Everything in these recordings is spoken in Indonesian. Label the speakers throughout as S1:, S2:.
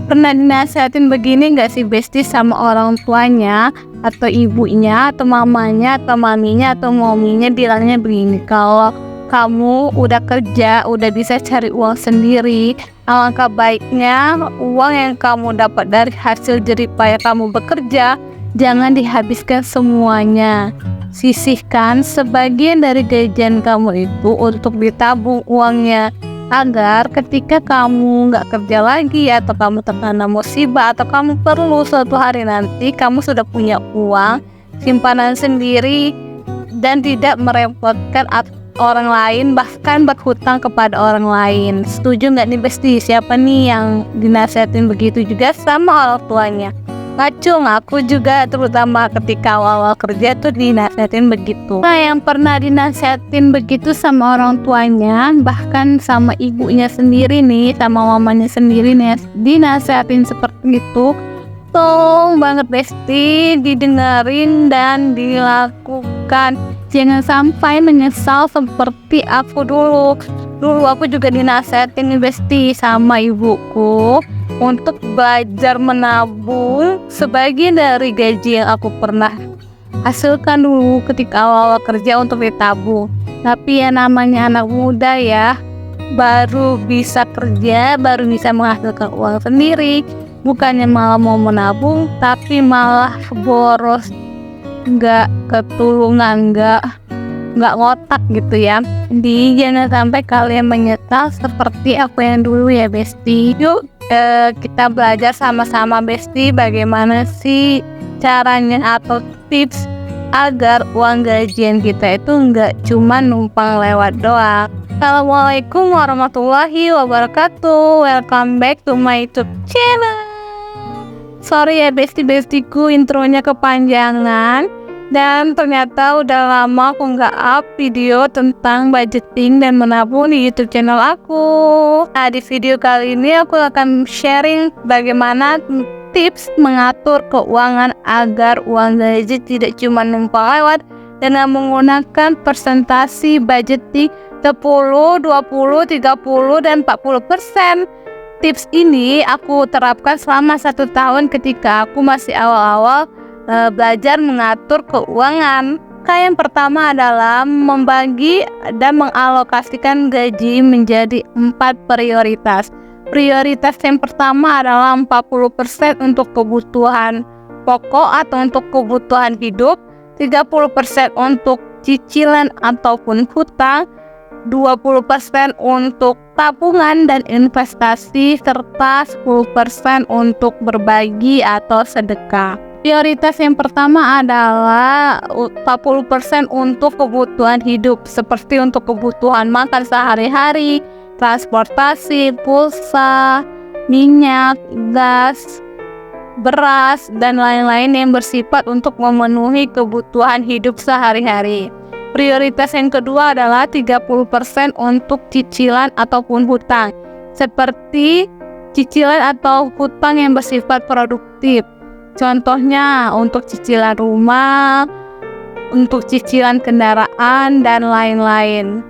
S1: Pernah dinasehatin begini nggak sih Besti sama orang tuanya atau ibunya atau mamanya atau maminya atau mominya, bilangnya begini, kalau kamu udah kerja, udah bisa cari uang sendiri, alangkah baiknya uang yang kamu dapat dari hasil jerih payah kamu bekerja jangan dihabiskan semuanya. Sisihkan sebagian dari gajian kamu itu untuk ditabung uangnya, agar ketika kamu nggak kerja lagi atau kamu terkena musibah atau kamu perlu suatu hari nanti, kamu sudah punya uang simpanan sendiri dan tidak merepotkan orang lain, bahkan berhutang kepada orang lain. Setuju nggak nih Besti? Siapa nih yang dinasihatin begitu juga sama orang tuanya? Ngacung, aku juga terutama ketika awal-awal kerja tuh dinasihatin begitu. Nah, yang pernah dinasihatin begitu sama orang tuanya, bahkan sama ibunya sendiri nih, sama mamanya sendiri nih, dinasihatin seperti itu, tolong banget Besti didengerin dan dilakukan. Jangan sampai menyesal seperti aku dulu. Dulu aku juga dinasihatin nih Besti sama ibuku untuk belajar menabung sebagian dari gaji yang aku pernah hasilkan dulu ketika awal-awal kerja untuk ditabung. Tapi ya namanya anak muda ya, baru bisa kerja, baru bisa menghasilkan uang sendiri, bukannya malah mau menabung tapi malah boros, nggak ketulungan, nggak ngotak gitu ya. Jadi jangan sampai kalian menyesal seperti aku yang dulu ya Besti. Yuk kita belajar sama-sama Besti, bagaimana sih caranya atau tips agar uang gajian kita itu nggak cuma numpang lewat doang. Assalamualaikum warahmatullahi wabarakatuh. Welcome back to my YouTube channel. Sorry ya Besti-bestiku, intronya kepanjangan dan ternyata udah lama aku nggak up video tentang budgeting dan menabung di YouTube channel aku. Nah, di video kali ini aku akan sharing bagaimana tips mengatur keuangan agar uang gaji tidak cuma numpang lewat dengan menggunakan persentase budgeting 10, 20, 30, dan 40%. Tips ini aku terapkan selama 1 tahun ketika aku masih awal-awal belajar mengatur keuangan. Yang pertama adalah membagi dan mengalokasikan gaji menjadi 4 prioritas. Prioritas yang pertama adalah 40% untuk kebutuhan pokok atau untuk kebutuhan hidup, 30% untuk cicilan ataupun hutang, 20% untuk tabungan dan investasi, serta 10% untuk berbagi atau sedekah. Prioritas yang pertama adalah 40% untuk kebutuhan hidup, seperti untuk kebutuhan makan sehari-hari, transportasi, pulsa, minyak, gas, beras, dan lain-lain yang bersifat untuk memenuhi kebutuhan hidup sehari-hari. Prioritas yang kedua adalah 30% untuk cicilan ataupun hutang, seperti cicilan atau hutang yang bersifat produktif. Contohnya untuk cicilan rumah, untuk cicilan kendaraan, dan lain-lain.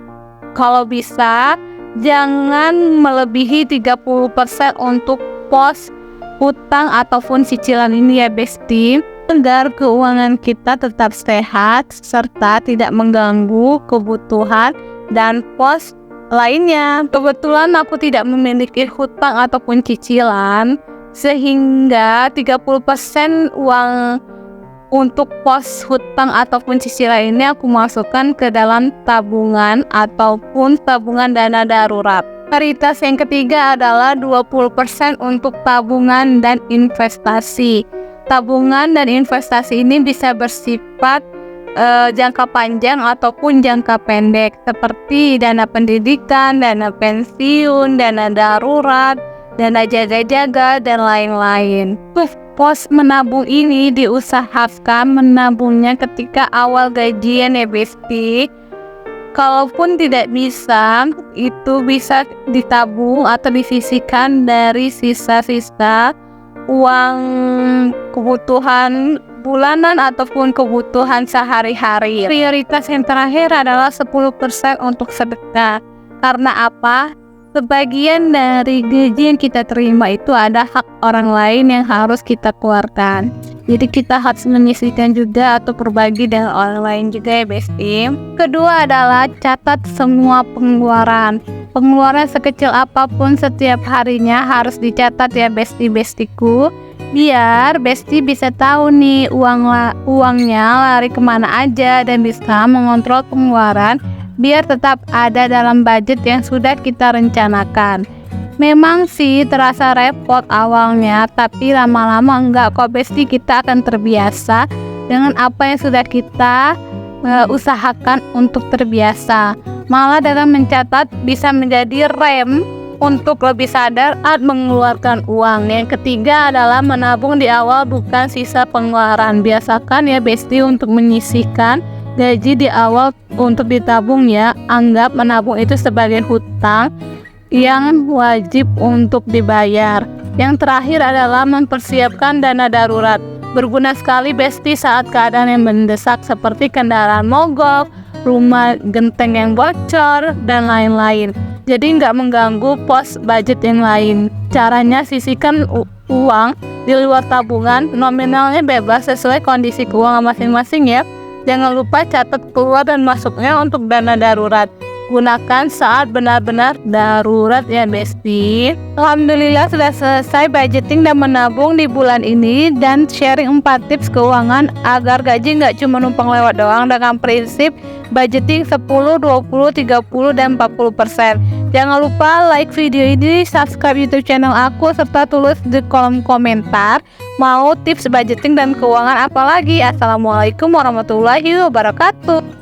S1: Kalau bisa, jangan melebihi 30% untuk pos hutang ataupun cicilan ini ya Besti, agar keuangan kita tetap sehat serta tidak mengganggu kebutuhan dan pos lainnya. Kebetulan aku tidak memiliki hutang ataupun cicilan, sehingga 30% uang untuk pos hutang ataupun cicilan ini aku masukkan ke dalam tabungan ataupun tabungan dana darurat. Prioritas yang ketiga adalah 20% untuk tabungan dan investasi. Tabungan dan investasi ini bisa bersifat jangka panjang ataupun jangka pendek, seperti dana pendidikan, dana pensiun, dana darurat, dana jaga-jaga, dan lain-lain. Pos menabung ini diusahakan menabungnya ketika awal gajian ya Besti. Kalaupun tidak bisa, itu bisa ditabung atau disisihkan dari sisa-sisa uang kebutuhan bulanan ataupun kebutuhan sehari-hari. Prioritas yang terakhir adalah 10% untuk sedekah. Karena apa? Sebagian dari gaji yang kita terima itu ada hak orang lain yang harus kita keluarkan. Jadi kita harus menyisihkan juga atau berbagi dengan orang lain juga ya Besti. Kedua adalah catat semua pengeluaran. Pengeluaran sekecil apapun setiap harinya harus dicatat ya Besti-bestiku. Biar Besti bisa tahu nih uangnya lari kemana aja dan bisa mengontrol pengeluaran biar tetap ada dalam budget yang sudah kita rencanakan. Memang sih terasa repot awalnya, tapi lama-lama enggak kok Besti, kita akan terbiasa dengan apa yang sudah kita usahakan untuk terbiasa. Malah dengan mencatat bisa menjadi rem untuk lebih sadar saat mengeluarkan uang. Yang ketiga adalah menabung di awal bukan sisa pengeluaran. Biasakan ya Besti untuk menyisihkan gaji di awal untuk ditabung ya. Anggap menabung itu sebagai hutang yang wajib untuk dibayar. Yang terakhir adalah mempersiapkan dana darurat. Berguna sekali Besti saat keadaan yang mendesak seperti kendaraan mogok, rumah genteng yang bocor, dan lain-lain. Jadi nggak mengganggu pos budget yang lain. Caranya sisihkan uang di luar tabungan, nominalnya bebas sesuai kondisi keuangan masing-masing ya. Jangan lupa catat keluar dan masuknya untuk dana darurat. Gunakan saat benar-benar darurat ya Besti. Alhamdulillah sudah selesai budgeting dan menabung di bulan ini dan sharing 4 tips keuangan agar gaji nggak cuma numpang lewat doang dengan prinsip budgeting 10, 20, 30, dan 40%. Jangan lupa like video ini, subscribe YouTube channel aku, serta tulis di kolom komentar mau tips budgeting dan keuangan apa lagi. Assalamualaikum warahmatullahi wabarakatuh.